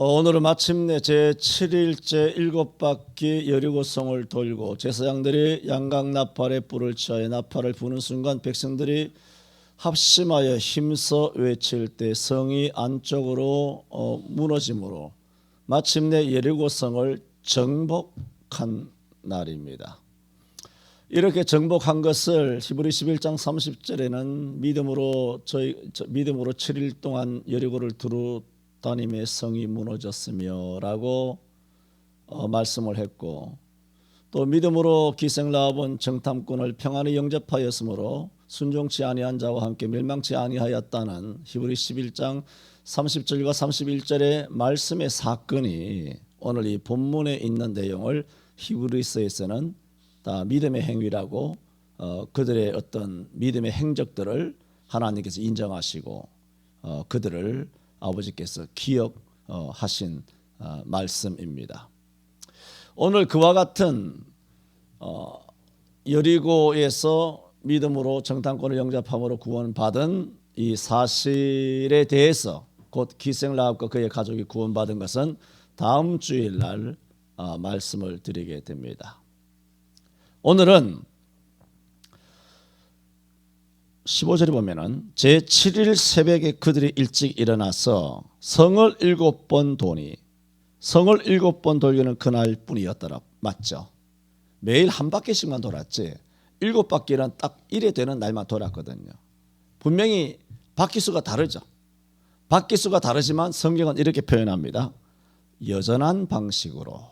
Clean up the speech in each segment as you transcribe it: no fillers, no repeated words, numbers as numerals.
오늘은 마침내 제7일째 7바퀴 여리고성을 돌고 제사장들이 양각나팔에 불을 취하여 나팔을 부는 순간 백성들이 합심하여 힘써 외칠 때 성이 안쪽으로 무너짐으로 마침내 여리고성을 정복한 날입니다. 이렇게 정복한 것을 히브리 11장 30절에는 믿음으로 7일 동안 여리고를 두루 다님의 성이 무너졌으며 라고 말씀을 했고, 또 믿음으로 기생라합은 정탐꾼을 평안히 영접하였으므로 순종치 아니한 자와 함께 멸망치 아니하였다는 히브리 11장 30절과 31절의 말씀의 사건이 오늘 이 본문에 있는 내용을 히브리서에서는 다 믿음의 행위라고 그들의 어떤 믿음의 행적들을 하나님께서 인정하시고 그들을 아버지께서 기억하신 말씀입니다. 오늘 그와 같은 여리고에서 믿음으로 정탐꾼을 영접함으로 구원받은 이 사실에 대해서 곧 기생라합과 그의 가족이 구원받은 것은 다음 주일날 말씀을 드리게 됩니다. 오늘은 15절에 보면은 제7일 새벽에 그들이 일찍 일어나서 성을 7번 도니, 성을 7번 돌기는 그날뿐이었더라. 맞죠? 매일 한 바퀴씩만 돌았지 7바퀴는 딱 1회 되는 날만 돌았거든요. 분명히 바퀴수가 다르죠. 바퀴수가 다르지만 성경은 이렇게 표현합니다. 여전한 방식으로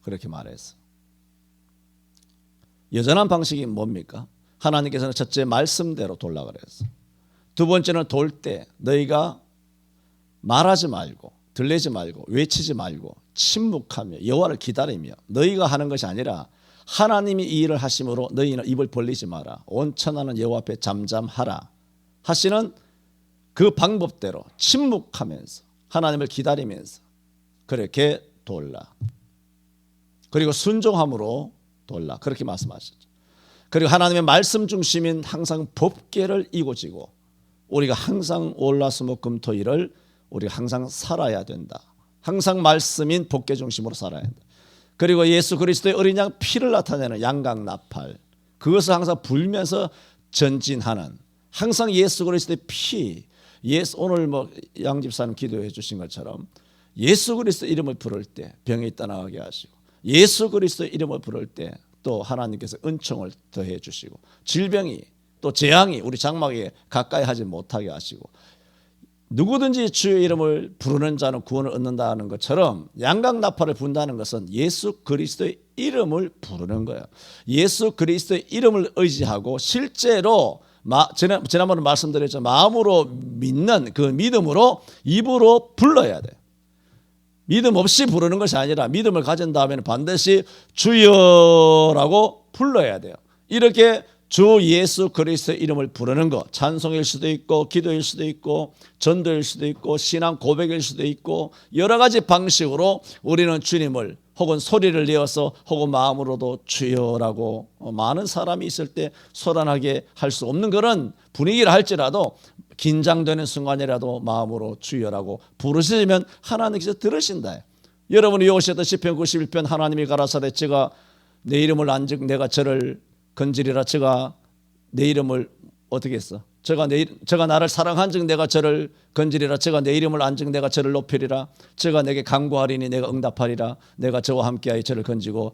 그렇게 말했어. 여전한 방식이 뭡니까? 하나님께서는 첫째 말씀대로 돌라 그랬어. 두 번째는 돌 때 너희가 말하지 말고 들리지 말고 외치지 말고 침묵하며 여호와를 기다리며 너희가 하는 것이 아니라 하나님이 이 일을 하심으로 너희는 입을 벌리지 마라. 온 천하는 여호와 앞에 잠잠하라 하시는 그 방법대로 침묵하면서 하나님을 기다리면서 그렇게 돌라. 그리고 순종함으로 돌라. 그렇게 말씀하셨죠. 그리고 하나님의 말씀 중심인 항상 법궤를 이고지고 우리가 항상 월화수목금토일을 우리가 항상 살아야 된다. 항상 말씀인 법궤 중심으로 살아야 된다. 그리고 예수 그리스도의 어린 양 피를 나타내는 양각나팔, 그것을 항상 불면서 전진하는, 항상 예수 그리스도의 피, 오늘 양 집사님 기도해 주신 것처럼 예수 그리스도 이름을 부를 때 병이 떠나가게 하시고 예수 그리스도 이름을 부를 때 또 하나님께서 은총을 더해 주시고 질병이 또 재앙이 우리 장막에 가까이 하지 못하게 하시고 누구든지 주의 이름을 부르는 자는 구원을 얻는다는 것처럼 양각나팔을 분다는 것은 예수 그리스도의 이름을 부르는 거예요. 예수 그리스도의 이름을 의지하고 실제로 지난번에 말씀드렸죠. 마음으로 믿는 그 믿음으로 입으로 불러야 돼요. 믿음 없이 부르는 것이 아니라 믿음을 가진 다음에는 반드시 주여라고 불러야 돼요. 이렇게 주 예수 그리스도의 이름을 부르는 것, 찬송일 수도 있고 기도일 수도 있고 전도일 수도 있고 신앙 고백일 수도 있고 여러 가지 방식으로 우리는 주님을 혹은 소리를 내어서 혹은 마음으로도 주여라고 많은 사람이 있을 때 소란하게 할 수 없는 그런 분위기를 할지라도 긴장되는 순간이라도 마음으로 주여라고 부르시면 하나님께서 들으신다. 여러분이 여호수아서 시편 91편 하나님이 가라사대 제가 내 이름을 안즉 내가 저를 건지리라. 제가 내 이름을 어떻게 했어? 제가 나를 사랑한즉 내가 저를 건지리라. 제가 내 이름을 안즉 내가 저를 높이리라. 제가 내게 간구하리니 내가 응답하리라. 내가 저와 함께하여 저를 건지고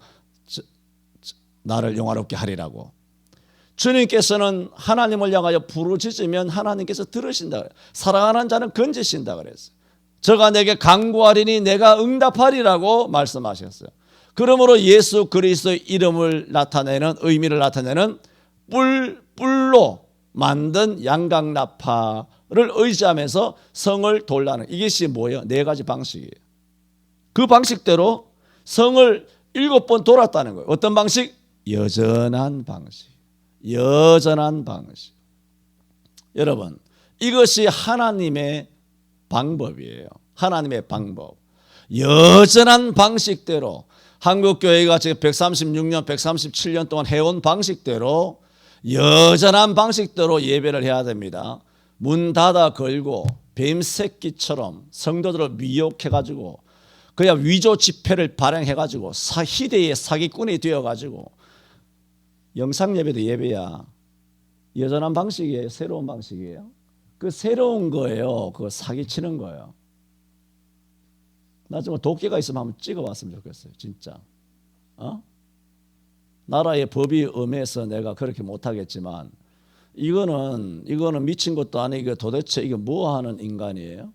나를 영화롭게 하리라고. 주님께서는 하나님을 향하여 부르짖으면 하나님께서 들으신다. 사랑하는 자는 건지신다 그랬어요. 저가 내게 간구하리니 내가 응답하리라고 말씀하셨어요. 그러므로 예수 그리스도의 이름을 나타내는 의미를 나타내는 뿔로 만든 양각나팔을 의지하면서 성을 돌라는 이것이 뭐예요? 네 가지 방식이에요. 그 방식대로 성을 7번 돌았다는 거예요. 어떤 방식? 여전한 방식. 여전한 방식. 여러분, 이것이 하나님의 방법이에요. 하나님의 방법. 여전한 방식대로 한국교회가 지금 136년, 137년 동안 해온 방식대로 여전한 방식대로 예배를 해야 됩니다. 문 닫아 걸고 뱀새끼처럼 성도들을 미혹해가지고 그냥 위조 지폐를 발행해가지고 희대의 사기꾼이 되어가지고 영상예배도 예배야. 여전한 방식이에요? 새로운 방식이에요? 그 새로운 거예요. 그거 사기치는 거예요. 나 정말 도끼가 있으면 한번 찍어봤으면 좋겠어요. 진짜. 나라의 법이 엄해서 내가 그렇게 못하겠지만 이거는 미친 것도 아니고 도대체 이게 뭐 하는 인간이에요?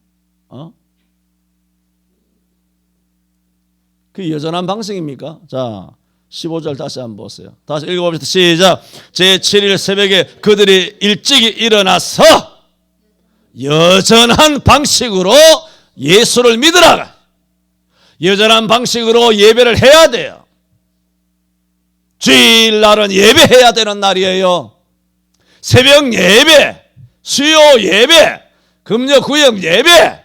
그 여전한 방식입니까? 자, 15절 다시 한번 보세요. 다시 읽어봅시다. 시작. 제7일 새벽에 그들이 일찍이 일어나서 여전한 방식으로 예수를 믿으라. 여전한 방식으로 예배를 해야 돼요. 주일날은 예배해야 되는 날이에요. 새벽 예배, 수요 예배, 금요 구역 예배.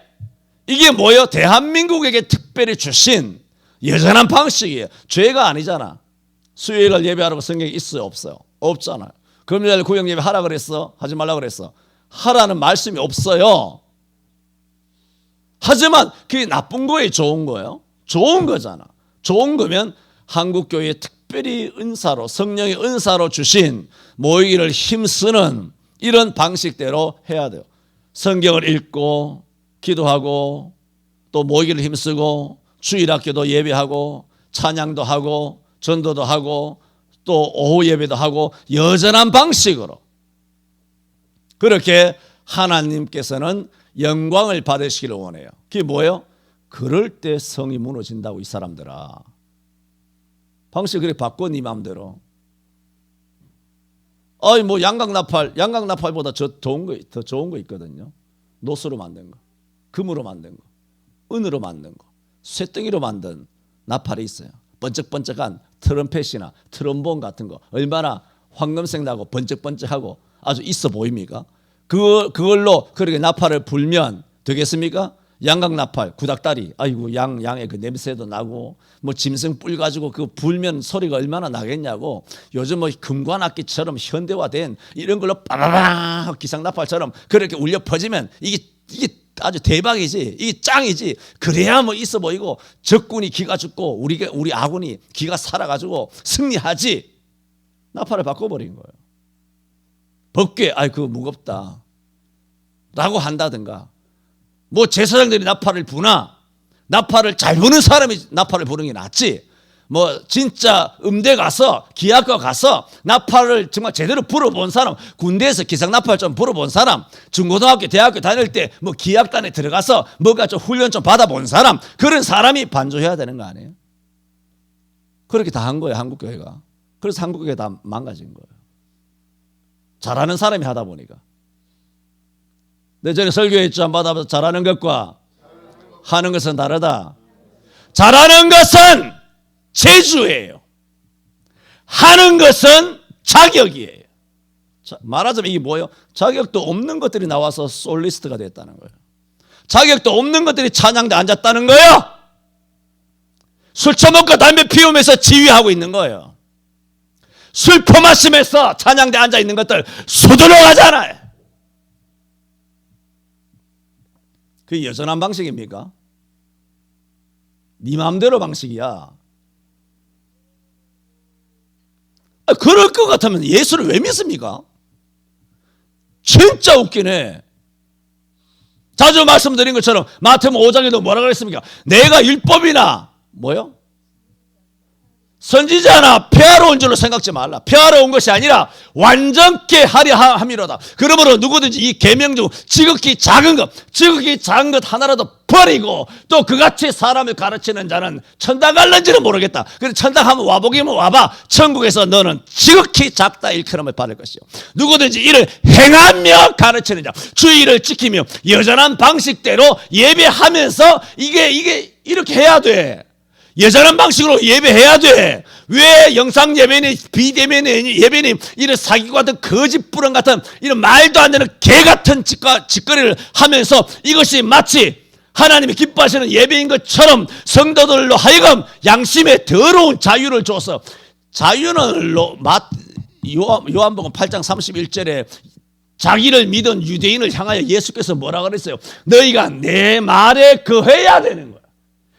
이게 뭐예요? 대한민국에게 특별히 주신 여전한 방식이에요. 죄가 아니잖아. 수요일날 예배하라고 성경에 있어요? 없어요? 없잖아요. 금요일 구역 예배 하라 그랬어? 하지 말라 그랬어? 하라는 말씀이 없어요. 하지만 그게 나쁜 거예요? 좋은 거예요? 좋은 거잖아. 좋은 거면 한국교회에 특별히 은사로, 성령의 은사로 주신 모이기를 힘쓰는 이런 방식대로 해야 돼요. 성경을 읽고 기도하고 또 모이기를 힘쓰고 주일학교도 예배하고 찬양도 하고 전도도 하고 또 오후 예배도 하고 여전한 방식으로 그렇게 하나님께서는 영광을 받으시기를 원해요. 그게 뭐예요? 그럴 때 성이 무너진다고 이 사람들아. 방식을 그렇게 바꿔 네 마음대로. 뭐 양각나팔보다 더 좋은 거 있거든요. 노스로 만든 거, 금으로 만든 거, 은으로 만든 거, 쇠덩이로 만든 나팔이 있어요. 번쩍번쩍한 트럼펫이나 트럼본 같은 거 얼마나 황금색 나고 번쩍번쩍하고 아주 있어 보입니까? 그걸로 그렇게 나팔을 불면 되겠습니까? 양각나팔, 구닥다리, 아이고 양의 그 냄새도 나고 뭐 짐승 뿔 가지고 그 불면 소리가 얼마나 나겠냐고. 요즘 뭐 금관악기처럼 현대화된 이런 걸로 빠바바 기상나팔처럼 그렇게 울려 퍼지면 이게 아주 대박이지. 이게 짱이지. 그래야 뭐 있어 보이고 적군이 기가 죽고 우리 아군이 기가 살아가지고 승리하지. 나팔을 바꿔버린 거예요. 법궤, 그거 무겁다 라고 한다든가. 뭐 제사장들이 나팔을 부나 나팔을 잘 부는 사람이 나팔을 부는 게 낫지. 뭐 진짜 음대 가서 기악과 가서 나팔을 정말 제대로 불어본 사람, 군대에서 기상나팔 좀 불어본 사람, 중고등학교 대학교 다닐 때 뭐 기악단에 들어가서 뭐가 좀 훈련 좀 받아본 사람, 그런 사람이 반주해야 되는 거 아니에요? 그렇게 다 한 거예요, 한국교회가. 그래서 한국교회가 다 망가진 거예요. 잘하는 사람이 하다 보니까. 내 전에 설교했죠. 안 받아봐서 잘하는 것과 하는 것은 다르다. 잘하는 것은 재주예요. 하는 것은 자격이에요. 말하자면 이게 뭐예요? 자격도 없는 것들이 나와서 솔리스트가 됐다는 거예요. 자격도 없는 것들이 찬양대에 앉았다는 거예요. 술 처먹고 담배 피우면서 지휘하고 있는 거예요. 술 퍼마시면서 찬양대에 앉아 있는 것들 수두룩 하잖아요. 그게 여전한 방식입니까? 네 마음대로 방식이야. 그럴 것 같으면 예수를 왜 믿습니까? 진짜 웃기네. 자주 말씀드린 것처럼 마태복음 5장에도 뭐라고 그랬습니까? 내가 율법이나 뭐요? 선지자나 폐하러 온 줄로 생각지 말라. 폐하러 온 것이 아니라 완전케 하려 함이로다. 그러므로 누구든지 이 계명 중 지극히 작은 것 하나라도 버리고 또 그같이 사람을 가르치는 자는 천당 갈는지는 모르겠다. 그래서 천당 한번 와보기면 와봐. 천국에서 너는 지극히 작다 일컬음을 받을 것이요. 누구든지 이를 행하며 가르치는 자, 주의를 지키며 여전한 방식대로 예배하면서 이게 이렇게 해야 돼. 여전한 방식으로 예배해야 돼. 왜 영상 예배니 비대면 예배니 이런 사기과 같은 거짓부렁 같은 이런 말도 안 되는 개 같은 짓거리를 하면서 이것이 마치 하나님이 기뻐하시는 예배인 것처럼 성도들로 하여금 양심의 더러운 자유를 줘서, 자유는 요한복음 8장 31절에 자기를 믿은 유대인을 향하여 예수께서 뭐라 그랬어요? 너희가 내 말에 거해야 되는 거야.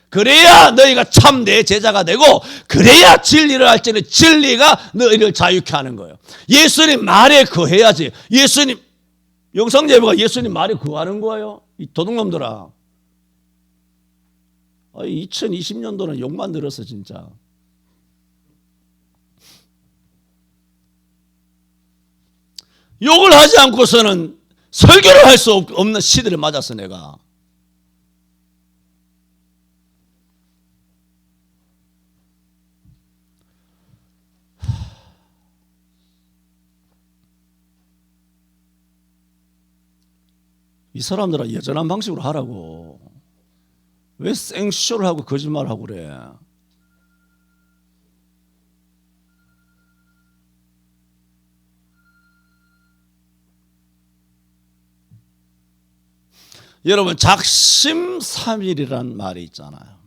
그래야 너희가 참 내 제자가 되고, 그래야 진리를 알지니 진리가 너희를 자유케 하는 거예요. 예수님 말에 거해야지. 예수님, 영성예배가 예수님 말에 거하는 거예요. 이 도둑놈들아. 2020년도는 욕만 들었어 진짜. 욕을 하지 않고서는 설교를 할 수 없는 시대를 맞았어 내가. 이 사람들은 여전한 방식으로 하라고. 왜 생쇼를 하고 거짓말하고 그래. 여러분, 작심삼일이란 말이 있잖아요.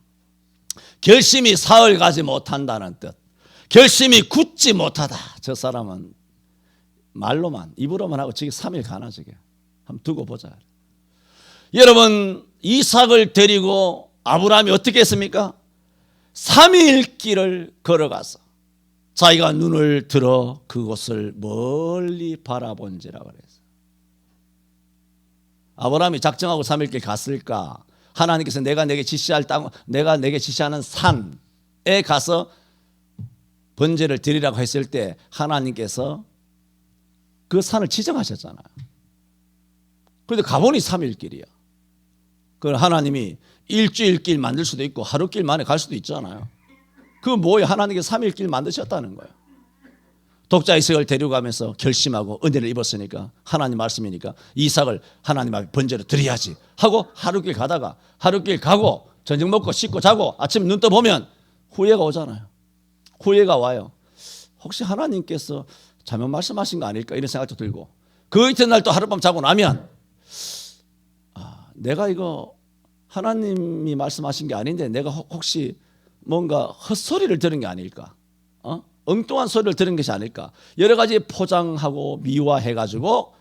결심이 사흘 가지 못한다는 뜻. 결심이 굳지 못하다. 저 사람은 말로만, 입으로만 하고 저게 3일 가나 저게. 한번 두고 보자. 여러분, 이삭을 데리고 아브라함이 어떻게 했습니까? 3일 길을 걸어가서 자기가 눈을 들어 그곳을 멀리 바라본지라 그랬어요. 아브라함이 작정하고 3일 길 갔을까? 하나님께서 내가 내게 지시할 땅, 내가 내게 지시하는 산에 가서 번제를 드리라고 했을 때 하나님께서 그 산을 지정하셨잖아요. 그런데 가보니 3일 길이야. 그걸 하나님이 일주일 길 만들 수도 있고 하루 길 만에 갈 수도 있잖아요. 그 뭐에 하나님께서 3일 길 만드셨다는 거예요. 독자 이삭을 데려가면서 결심하고 은혜를 입었으니까 하나님 말씀이니까 이삭을 하나님 앞에 번제로 드려야지 하고 하루 길 가다가 하루 길 가고 저녁 먹고 씻고 자고 아침 눈 떠보면 후회가 오잖아요. 후회가 와요. 혹시 하나님께서 잘못 말씀하신 거 아닐까 이런 생각도 들고 그 이튿날 또 하룻밤 자고 나면 내가 이거 하나님이 말씀하신 게 아닌데 내가 혹시 뭔가 헛소리를 들은 게 아닐까? 엉뚱한 소리를 들은 것이 아닐까? 여러 가지 포장하고 미화해가지고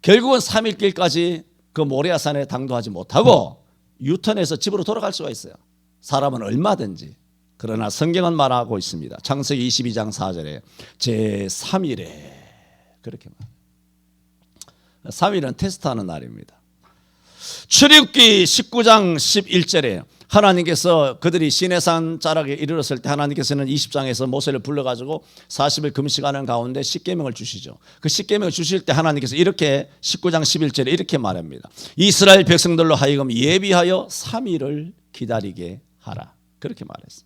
결국은 3일 길까지 그 모리아산에 당도하지 못하고 유턴해서 집으로 돌아갈 수가 있어요. 사람은 얼마든지. 그러나 성경은 말하고 있습니다. 창세기 22장 4절에 제3일에 그렇게 말해요. 3일은 테스트하는 날입니다. 출애굽기 19장 11절에 하나님께서 그들이 시내산 자락에 이르렀을 때 하나님께서는 20장에서 모세를 불러가지고 40일 금식하는 가운데 십계명을 주시죠. 그 십계명을 주실 때 하나님께서 이렇게 19장 11절에 이렇게 말합니다. 이스라엘 백성들로 하여금 예비하여 3일을 기다리게 하라. 그렇게 말했어요.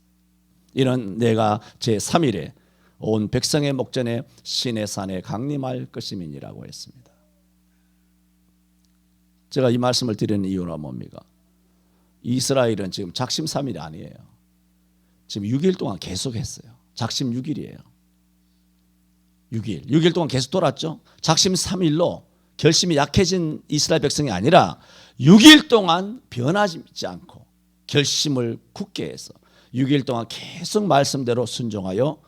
이는 내가 제3일에 온 백성의 목전에 시내산에 강림할 것임이니라고 했습니다. 제가 이 말씀을 드리는 이유는 뭡니까? 이스라엘은 지금 작심 3일이 아니에요. 지금 6일 동안 계속했어요. 작심 6일이에요. 6일 동안 계속 돌았죠. 작심 3일로 결심이 약해진 이스라엘 백성이 아니라 6일 동안 변하지 않고 결심을 굳게 해서 6일 동안 계속 말씀대로 순종하여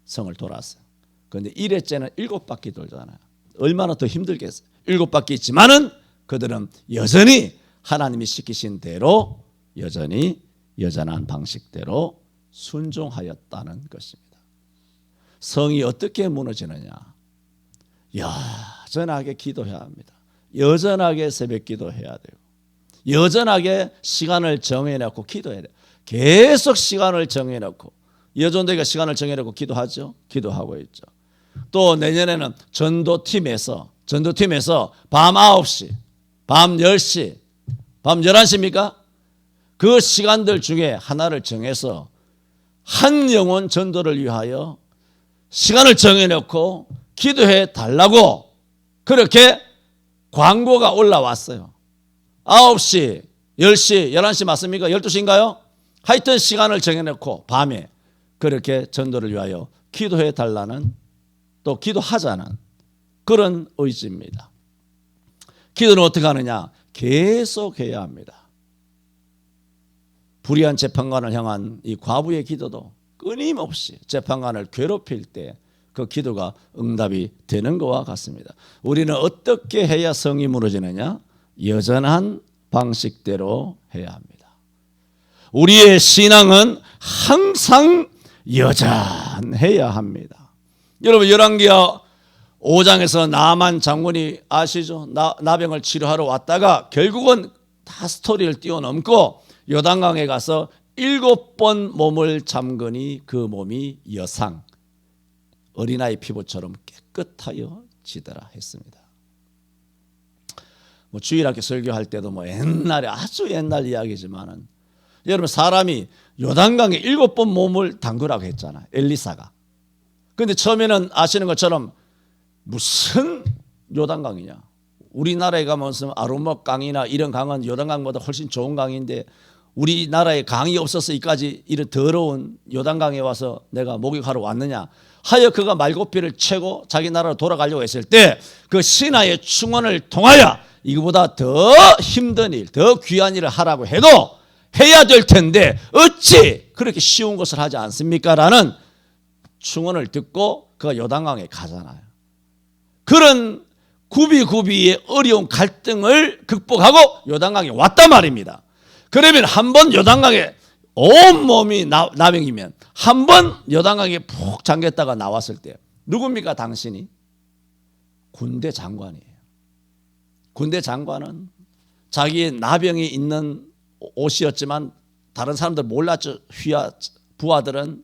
성을 돌았어요. 그런데 1회째는 7바퀴 돌잖아요. 얼마나 더 힘들겠어요. 7바퀴 있지만은 그들은 여전히 하나님이 시키신 대로 여전히 여전한 방식대로 순종하였다는 것입니다. 성이 어떻게 무너지느냐? 여전하게 기도해야 합니다. 여전하게 새벽 기도해야 돼요. 여전하게 시간을 정해놓고 기도해야 돼요. 계속 시간을 정해놓고 여전대가 시간을 정해놓고 기도하죠. 기도하고 있죠. 또 내년에는 전도팀에서 밤 9시, 밤 10시, 밤 11시입니까? 그 시간들 중에 하나를 정해서 한 영혼 전도를 위하여 시간을 정해놓고 기도해 달라고 그렇게 광고가 올라왔어요. 9시, 10시, 11시 맞습니까? 12시인가요? 하여튼 시간을 정해놓고 밤에 그렇게 전도를 위하여 기도해 달라는 또 기도하자는 그런 의지입니다. 기도는 어떻게 하느냐? 계속해야 합니다. 불의한 재판관을 향한 이 과부의 기도도 끊임없이 재판관을 괴롭힐 때 그 기도가 응답이 되는 것과 같습니다. 우리는 어떻게 해야 성이 무너지느냐? 여전한 방식대로 해야 합니다. 우리의 신앙은 항상 여전해야 합니다. 여러분 열왕기하 5장에서 나만 장군이 아시죠? 나병을 치료하러 왔다가 결국은 다 스토리를 뛰어넘고 요단강에 가서 7번 몸을 잠그니 그 몸이 여상 어린아이 피부처럼 깨끗하여 지더라 했습니다. 뭐 주일학교 설교할 때도 뭐 옛날에 아주 옛날 이야기지만은 여러분 사람이 요단강에 7번 몸을 담그라고 했잖아요. 엘리사가. 그런데 처음에는 아시는 것처럼 무슨 요단강이냐. 우리나라에 가면 무슨 아로마 강이나 이런 강은 요단강보다 훨씬 좋은 강인데 우리나라에 강이 없어서 이까지 이런 더러운 요단강에 와서 내가 목욕하러 왔느냐 하여 그가 말고피를 채고 자기 나라로 돌아가려고 했을 때 그 신하의 충원을 통하여 이거보다 더 힘든 일, 더 귀한 일을 하라고 해도 해야 될 텐데 어찌 그렇게 쉬운 것을 하지 않습니까? 라는 충원을 듣고 그가 요단강에 가잖아요. 그런 구비구비의 어려운 갈등을 극복하고 요단강에 왔단 말입니다. 그러면 한 번 요단강에 온몸이 나병이면 한 번 요단강에 푹 잠겼다가 나왔을 때 누굽니까 당신이? 군대 장관이에요. 군대 장관은 자기의 나병이 있는 옷이었지만 다른 사람들 몰랐죠. 부하들은.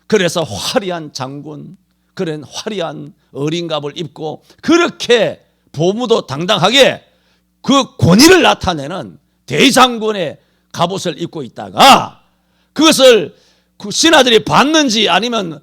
그래서 화려한 장군 그런 화려한 어린갑을 입고 그렇게 보무도 당당하게 그 권위를 나타내는 대장군의 갑옷을 입고 있다가 그것을 그 신하들이 봤는지 아니면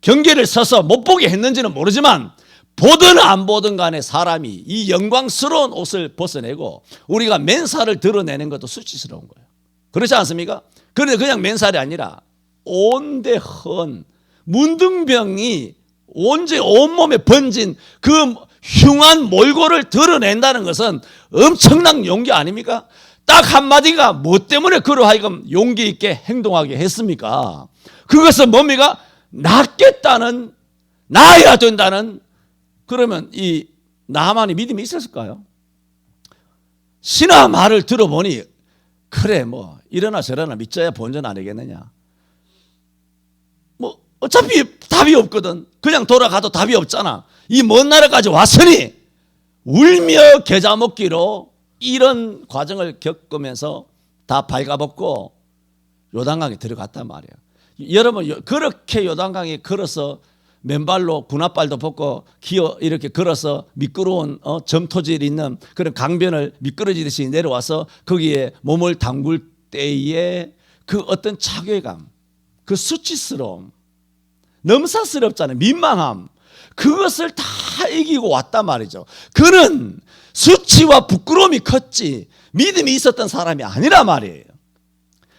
경계를 서서 못 보게 했는지는 모르지만 보든 안 보든 간에 사람이 이 영광스러운 옷을 벗어내고 우리가 맨살을 드러내는 것도 수치스러운 거예요. 그렇지 않습니까? 그런데 그냥 맨살이 아니라 온데헌 문둥병이 온몸에 번진 그 흉한 몰골을 드러낸다는 것은 엄청난 용기 아닙니까? 딱 한마디가 뭐 때문에 그러하여금 용기 있게 행동하게 했습니까? 그것은 뭡니까? 낫겠다는, 나아야 된다는. 그러면 이 나만이 믿음이 있었을까요? 신하 말을 들어보니 그래 뭐 이러나 저러나 믿자야 본전 아니겠느냐. 뭐 어차피 답이 없거든. 그냥 돌아가도 답이 없잖아. 이 먼 나라까지 왔으니 울며 겨자 먹기로 이런 과정을 겪으면서 다 발가벗고 요단강에 들어갔단 말이에요. 여러분 그렇게 요단강에 걸어서 맨발로 군합발도 벗고 기어 이렇게 걸어서 미끄러운 점토질 있는 그런 강변을 미끄러지듯이 내려와서 거기에 몸을 담글 때에 그 어떤 자괴감, 그 수치스러움, 넘사스럽잖아요. 민망함. 그것을 다 이기고 왔단 말이죠. 그는 수치와 부끄러움이 컸지 믿음이 있었던 사람이 아니란 말이에요.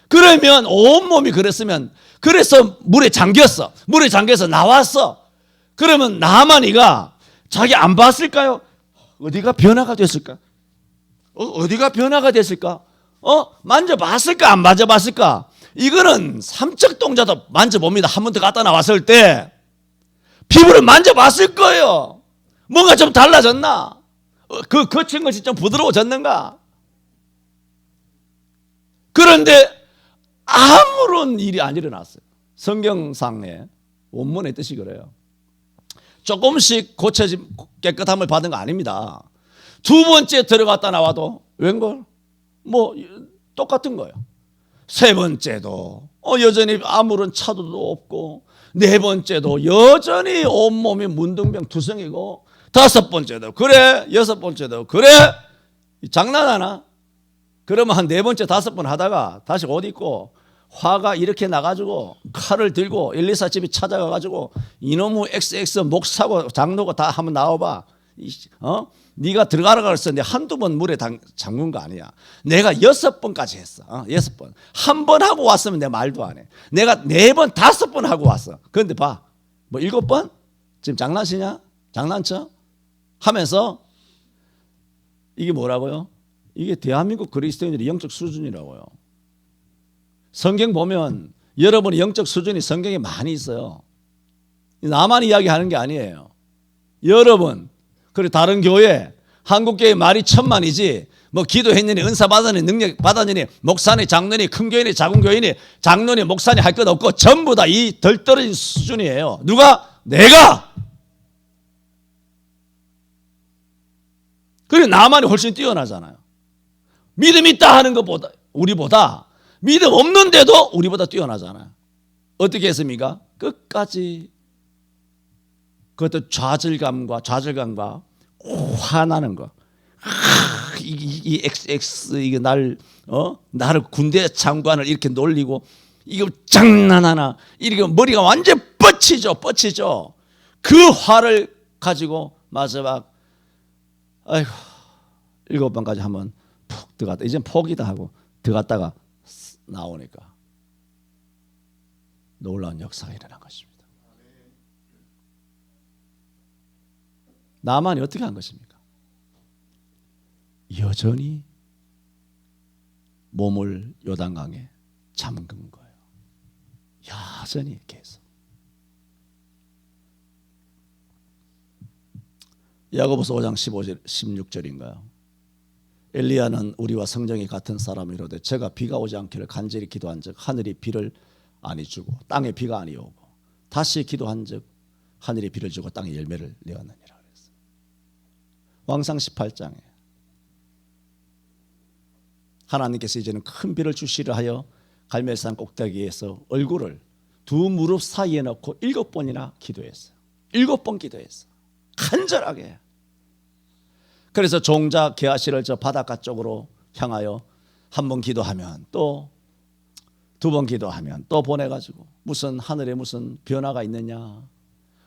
그러면 온몸이 그랬으면 그래서 물에 잠겼어. 물에 잠겨서 나왔어. 그러면 나만이가 자기 안 봤을까요? 어디가 변화가 됐을까? 어디가 변화가 됐을까? 만져봤을까? 안 만져봤을까? 이거는 삼척동자도 만져봅니다. 한 번 더 갔다 나왔을 때 피부를 만져봤을 거예요. 뭔가 좀 달라졌나? 그 거친 것이 좀 부드러워졌는가? 그런데 아무런 일이 안 일어났어요. 성경상의 원문의 뜻이 그래요. 조금씩 고쳐진 깨끗함을 받은 거 아닙니다. 두 번째 들어갔다 나와도 웬걸? 뭐 똑같은 거예요. 세 번째도 여전히 아무런 차도도 없고 네 번째도 여전히 온몸이 문둥병 투성이고 다섯 번째도 그래 여섯 번째도 그래 장난하나? 그러면 한 네 번째 다섯 번 하다가 다시 옷 입고 화가 이렇게 나가지고 칼을 들고 엘리사 집에 찾아가가지고 이놈의 XX 목 사고 장로고 다 한번 나와봐. 네가 들어가라 그랬었는데 한두 번 물에 잠근 거 아니야. 내가 6번까지 했어. 6번. 한 번 하고 왔으면 내 말도 안 해. 내가 4번, 5번 하고 왔어. 그런데 봐. 뭐 7번? 지금 장난치냐? 장난쳐? 하면서 이게 뭐라고요? 이게 대한민국 그리스도인들의 영적 수준이라고요. 성경 보면 여러분의 영적 수준이 성경에 많이 있어요. 나만 이야기하는 게 아니에요. 여러분, 그리고 다른 교회, 한국교회 말이 천만이지 뭐 기도했느니 은사 받았느니 능력 받았느니 목사니 장로니 큰 교회니 작은 교회니 장로니 목사니 할 것 없고 전부 다 이 덜 떨어진 수준이에요. 누가? 내가. 그리고 나만이 훨씬 뛰어나잖아요. 믿음 있다 하는 것보다 우리보다 믿음 없는데도 우리보다 뛰어나잖아요. 어떻게 했습니까? 끝까지 그것도 좌절감과 화나는 거. 이 XX 이게 나를 군대 장관을 이렇게 놀리고 이거 장난하나 이렇게 머리가 완전 뻗치죠. 그 화를 가지고 마지막 아이고 7번까지 한번 푹 들어갔다. 이젠 포기다 하고 들어갔다가 나오니까 놀라운 역사가 일어난 것입니다. 나만이 어떻게 한 것입니까? 여전히 몸을 요단강에 잠근 거예요. 여전히 계속. 야고보서 5장 15절 16절인가요? 엘리야는 우리와 성정이 같은 사람이로되 제가 비가 오지 않기를 간절히 기도한즉 하늘이 비를 아니 주고 땅에 비가 아니 오고 다시 기도한즉 하늘이 비를 주고 땅에 열매를 내었느니라 그랬어요. 왕상 18장에 하나님께서 이제는 큰 비를 주시려 하여 갈멜산 꼭대기에서 얼굴을 두 무릎 사이에 넣고 7번이나 기도했어요. 7번 기도했어요. 간절하게. 그래서 종자 게하시를 저 바닷가 쪽으로 향하여 한 번 기도하면 또 두 번 기도하면 또 보내가지고 무슨 하늘에 무슨 변화가 있느냐,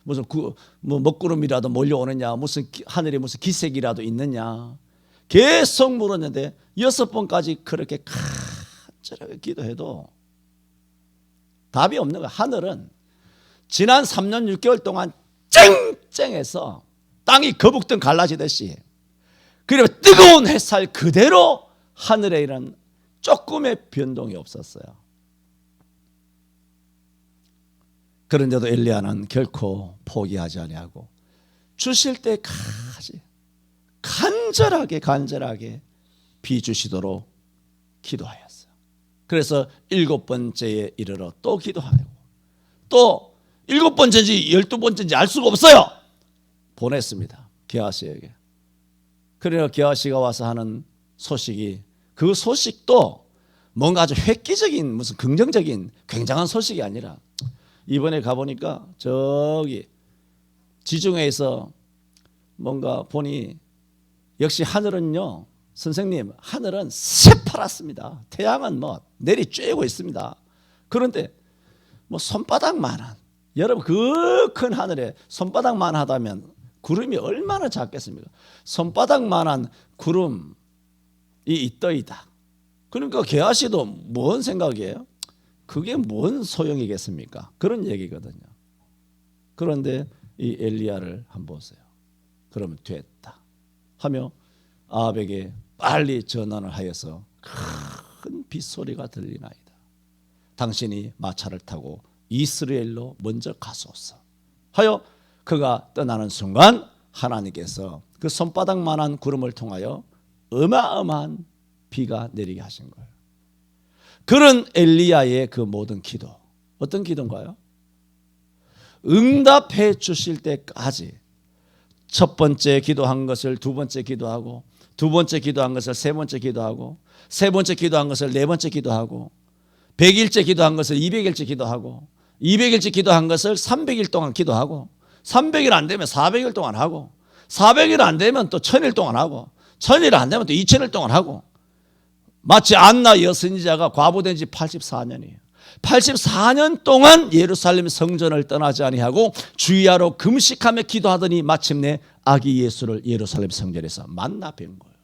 무슨 뭐 먹구름이라도 몰려오느냐, 무슨 하늘에 무슨 기색이라도 있느냐 계속 물었는데 6번까지 그렇게 간절하게 기도해도 답이 없는 거야. 하늘은 지난 3년 6개월 동안 쨍쨍해서 땅이 거북등 갈라지듯이 그리고 뜨거운 햇살 그대로 하늘에 이런 조금의 변동이 없었어요. 그런데도 엘리야는 결코 포기하지 아니하고 주실 때까지 간절하게 비 주시도록 기도하였어요. 그래서 7번째에 이르러 또 기도하고 또 7번째인지 12번째인지 알 수가 없어요. 보냈습니다. 게하시에게. 그러나 게하시가 와서 하는 소식이 그 소식도 뭔가 아주 획기적인 무슨 긍정적인 굉장한 소식이 아니라 이번에 가보니까 저기 지중해에서 뭔가 보니 역시 하늘은요 선생님 하늘은 새파랗습니다. 태양은 뭐 내리 쬐고 있습니다. 그런데 뭐 손바닥만한 여러분 그 큰 하늘에 손바닥만 하다면 구름이 얼마나 작겠습니까? 손바닥만한 구름이 있더이다. 그러니까 게하시도 뭔 생각이에요? 그게 뭔 소용이겠습니까? 그런 얘기거든요. 그런데 이 엘리야를 한번 보세요. 그러면 됐다 하며 아합에게 빨리 전환을 하여서 큰 빗소리가 들리나이다. 당신이 마차를 타고 이스라엘로 먼저 가소서 하여 그가 떠나는 순간 하나님께서 그 손바닥만한 구름을 통하여 어마어마한 비가 내리게 하신 거예요. 그런 엘리야의 그 모든 기도 어떤 기도인가요? 응답해 주실 때까지 첫 번째 기도한 것을 두 번째 기도하고 두 번째 기도한 것을 세 번째 기도하고 세 번째 기도한 것을 네 번째 기도하고 100일째 기도한 것을 200일째 기도하고 200일째 기도한 것을 300일 동안 기도하고 300일 안 되면 400일 동안 하고 400일 안 되면 또 1000일 동안 하고 1000일 안 되면 또 2000일 동안 하고 마치 안나 여선지자가 과부된 지 84년이에요. 84년 동안 예루살렘 성전을 떠나지 아니하고 주야로 금식하며 기도하더니 마침내 아기 예수를 예루살렘 성전에서 만나 뵌 거예요.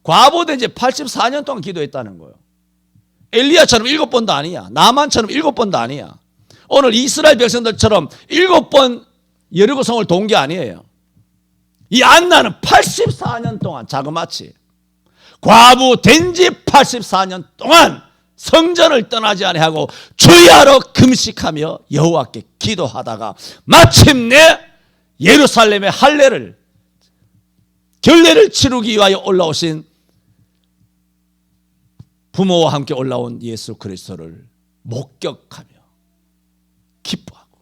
과부된 지 84년 동안 기도했다는 거예요. 엘리야처럼 7번도 아니야. 나만처럼 7번도 아니야. 오늘 이스라엘 백성들처럼 7번 여리고성을 돈 게 아니에요. 이 안나는 84년 동안 자그마치 과부 된 지 84년 동안 성전을 떠나지 아니하고 주야로 금식하며 여호와께 기도하다가 마침내 예루살렘의 할례를 결례를 치르기 위하여 올라오신 부모와 함께 올라온 예수 그리스도를 목격하며 기뻐하고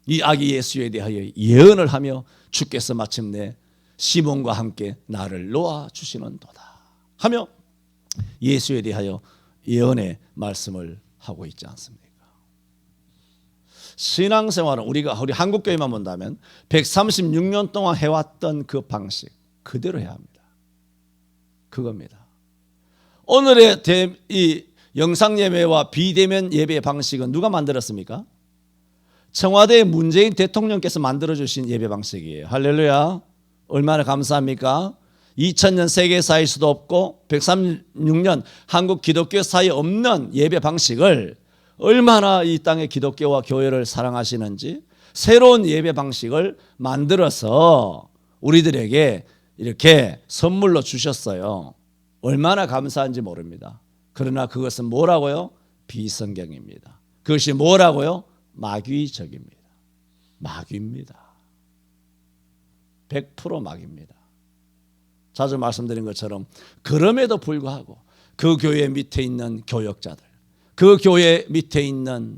이 아기 예수에 대하여 예언을 하며 주께서 마침내 시몬과 함께 나를 놓아주시는도다 하며 예수에 대하여 예언의 말씀을 하고 있지 않습니까? 신앙생활은 우리 한국교회만 본다면 136년 동안 해왔던 그 방식 그대로 해야 합니다. 그겁니다. 오늘의 이 영상예배와 비대면 예배의 방식은 누가 만들었습니까? 청와대 문재인 대통령께서 만들어주신 예배 방식이에요. 할렐루야. 얼마나 감사합니까? 2000년 세계사일 수도 없고 136년 한국 기독교 사이에 없는 예배 방식을 얼마나 이 땅의 기독교와 교회를 사랑하시는지 새로운 예배 방식을 만들어서 우리들에게 이렇게 선물로 주셨어요. 얼마나 감사한지 모릅니다. 그러나 그것은 뭐라고요? 비성경입니다. 그것이 뭐라고요? 마귀적입니다. 마귀입니다. 100% 마귀입니다. 자주 말씀드린 것처럼 그럼에도 불구하고 그 교회 밑에 있는 교역자들, 그 교회 밑에 있는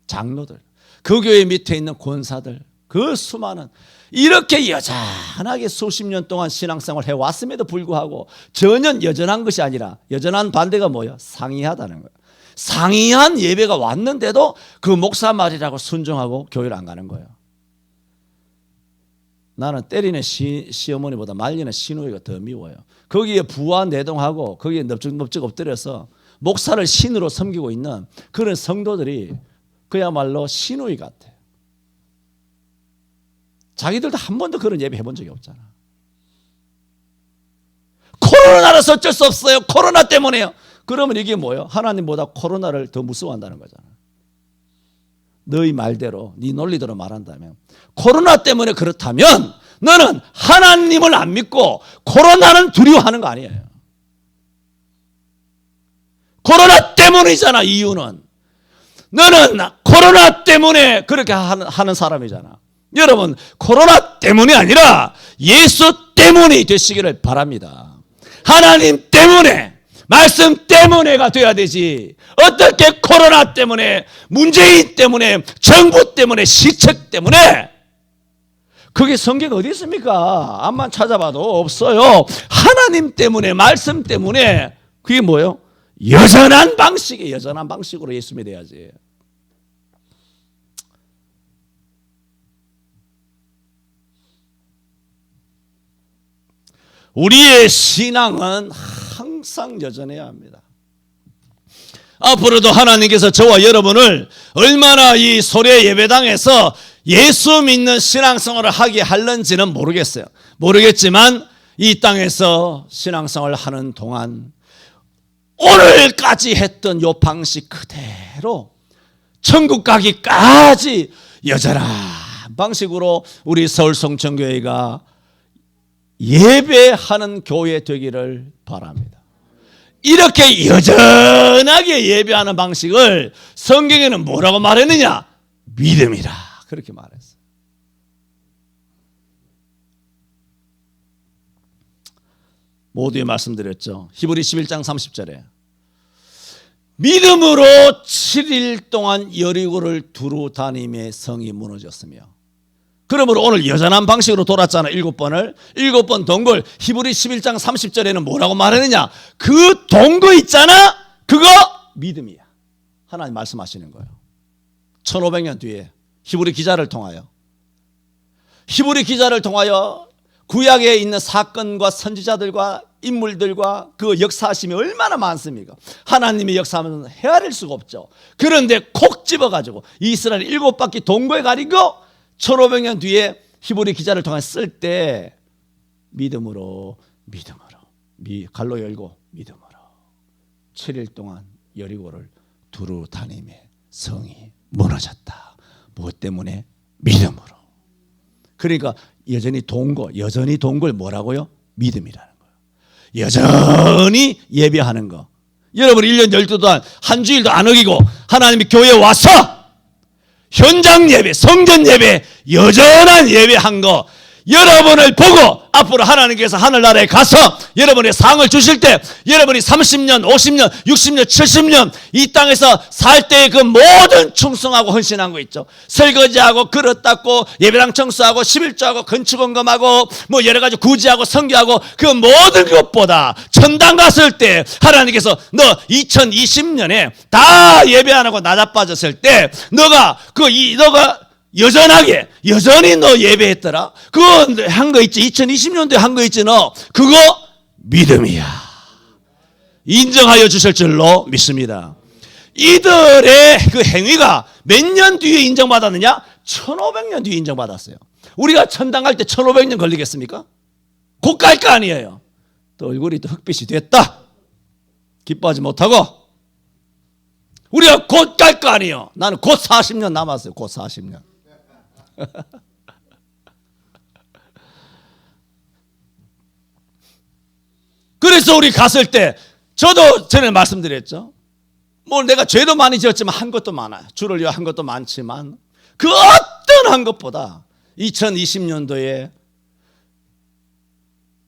장로들, 그 교회 밑에 있는 권사들, 그 수많은 이렇게 여전하게 수십 년 동안 신앙생활을 해왔음에도 불구하고 전혀 여전한 것이 아니라 여전한 반대가 뭐예요? 상이하다는 거예요. 상이한 예배가 왔는데도 그 목사 말이라고 순종하고 교회를 안 가는 거예요. 나는 때리는 시어머니보다 말리는 시누이가 더 미워요. 거기에 부와 내동하고 거기에 넙죽넙죽 엎드려서 목사를 신으로 섬기고 있는 그런 성도들이 그야말로 시누이 같아. 자기들도 한 번도 그런 예배 해본 적이 없잖아. 코로나라서 어쩔 수 없어요. 코로나 때문에요. 그러면 이게 뭐예요? 하나님보다 코로나를 더 무서워한다는 거잖아. 너희 말대로 네 논리대로 말한다면 코로나 때문에 그렇다면 너는 하나님을 안 믿고 코로나는 두려워하는 거 아니에요. 코로나 때문이잖아. 이유는 너는 코로나 때문에 그렇게 하는 사람이잖아. 여러분 코로나 때문이 아니라 예수 때문이 되시기를 바랍니다. 하나님 때문에 말씀 때문에가 돼야 되지. 어떻게 코로나 때문에 문재인 때문에 정부 때문에 시책 때문에 그게 성경 어디 있습니까? 암만 찾아봐도 없어요. 하나님 때문에 말씀 때문에 그게 뭐예요? 여전한 방식이에요. 여전한 방식으로 예수 믿어야지. 우리의 신앙은 항상 여전해야 합니다. 앞으로도 하나님께서 저와 여러분을 얼마나 이 소래 예배당에서 예수 믿는 신앙생활을 하게 할는지는 모르겠어요. 모르겠지만 이 땅에서 신앙생활을 하는 동안 오늘까지 했던 요 방식 그대로 천국 가기까지 여전한 방식으로 우리 서울성천교회가 예배하는 교회 되기를 바랍니다. 이렇게 여전하게 예배하는 방식을 성경에는 뭐라고 말했느냐? 믿음이라 그렇게 말했어요. 모두에 말씀드렸죠. 히브리 11장 30절에 믿음으로 7일 동안 여리고를 두루 다니며 성이 무너졌으며 그러므로 오늘 여전한 방식으로 돌았잖아. 7번을 7번 돈 걸 히브리 11장 30절에는 뭐라고 말했느냐? 그 돈 거 있잖아. 그거 믿음이야. 하나님 말씀하시는 거예요. 1500년 뒤에 히브리 기자를 통하여 구약에 있는 사건과 선지자들과 인물들과 그 역사하심이 얼마나 많습니까? 하나님의 역사하면 헤아릴 수가 없죠. 그런데 콕 집어가지고 이스라엘 7바퀴 동고에 가리고 1500년 뒤에 히브리 기자를 통해 쓸 때 믿음으로 갈로 열고 믿음으로 7일 동안 여리고를 두루 다니며 성이 무너졌다. 무엇 때문에? 믿음으로. 그러니까 여전히 동걸 뭐라고요? 믿음이라는 거예요. 여전히 예배하는 거. 여러분 1년 12주 동안 한 주일도 안 어기고 하나님이 교회에 와서 현장 예배, 성전 예배, 여전한 예배한 거 여러분을 보고 앞으로 하나님께서 하늘나라에 가서 여러분의 상을 주실 때 여러분이 30년, 50년, 60년, 70년 이 땅에서 살 때의 그 모든 충성하고 헌신한 거 있죠. 설거지하고 그릇 닦고 예배당 청소하고 11조하고 건축원금하고 뭐 여러 가지 구제하고 선교하고 그 모든 것보다 천당 갔을 때 하나님께서 너 2020년에 다 예배 안 하고 나자빠졌을 때 너가 여전히 너 예배했더라. 그거 한 거 있지. 2020년도에 한 거 있지. 너 그거 믿음이야. 인정하여 주실 줄로 믿습니다. 이들의 그 행위가 몇 년 뒤에 인정받았느냐? 1500년 뒤에 인정받았어요. 우리가 천당 갈 때 1500년 걸리겠습니까? 곧 갈 거 아니에요. 또 얼굴이 또 흑빛이 됐다. 기뻐하지 못하고 우리가 곧 갈 거 아니에요. 나는 곧 40년 남았어요. 곧 40년. 그래서 우리 갔을 때 저도 전에 말씀드렸죠. 뭐 내가 죄도 많이 지었지만 한 것도 많아요. 주를 위해 한 것도 많지만 그 어떤 한 것보다 2020년도에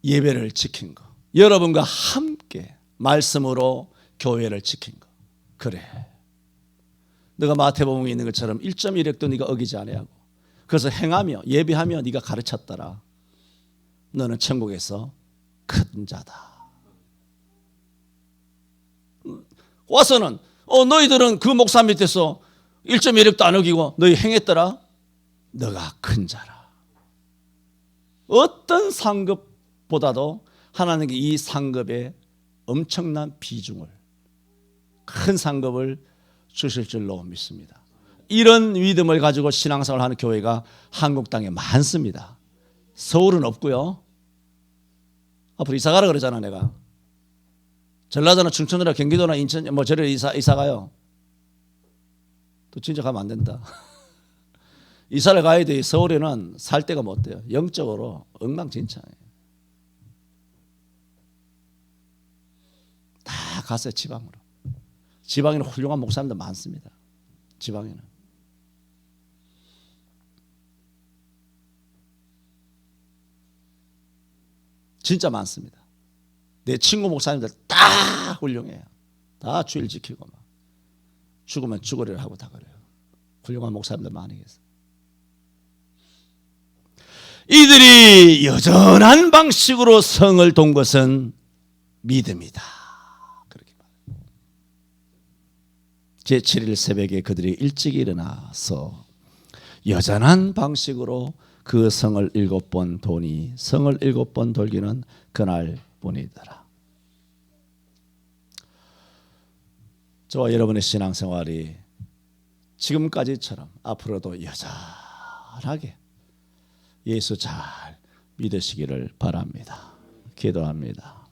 예배를 지킨 거, 여러분과 함께 말씀으로 교회를 지킨 거. 그래, 너가 마태복음에 있는 것처럼 1.1획도 네가 어기지 아니하고 그래서 행하며 예배하며 네가 가르쳤더라. 너는 천국에서 큰 자다. 와서는 너희들은 그 목사 밑에서 1.1획도 안 어기고 너희 행했더라. 너가 큰 자라. 어떤 상급보다도 하나님께 이 상급에 엄청난 비중을, 큰 상급을 주실 줄로 믿습니다. 이런 믿음을 가지고 신앙생활을 하는 교회가 한국 땅에 많습니다. 서울은 없고요. 앞으로 이사 가라 그러잖아. 내가 전라도나 충청도나 경기도나 인천 뭐 저를 이사 가요. 또 진짜 가면 안 된다. 이사를 가야 돼. 서울에는 살 데가 못 돼요. 영적으로 엉망진창이에요. 다 갔어요. 지방으로. 지방에는 훌륭한 목사님들 많습니다. 지방에는. 진짜 많습니다. 내 친구 목사님들 다 훌륭해요. 다 주일 지키고 막 죽으면 죽으리라 하고 다 그래요. 훌륭한 목사님들 많이 계세요. 이들이 여전한 방식으로 성을 돈 것은 믿음이다. 그렇게 말해요. 제7일 새벽에 그들이 일찍 일어나서 여전한 방식으로 그 성을 7번 도니 성을 7번 돌기는 그날 뿐이더라. 저와 여러분의 신앙생활이 지금까지처럼 앞으로도 여전하게 예수 잘 믿으시기를 바랍니다. 기도합니다.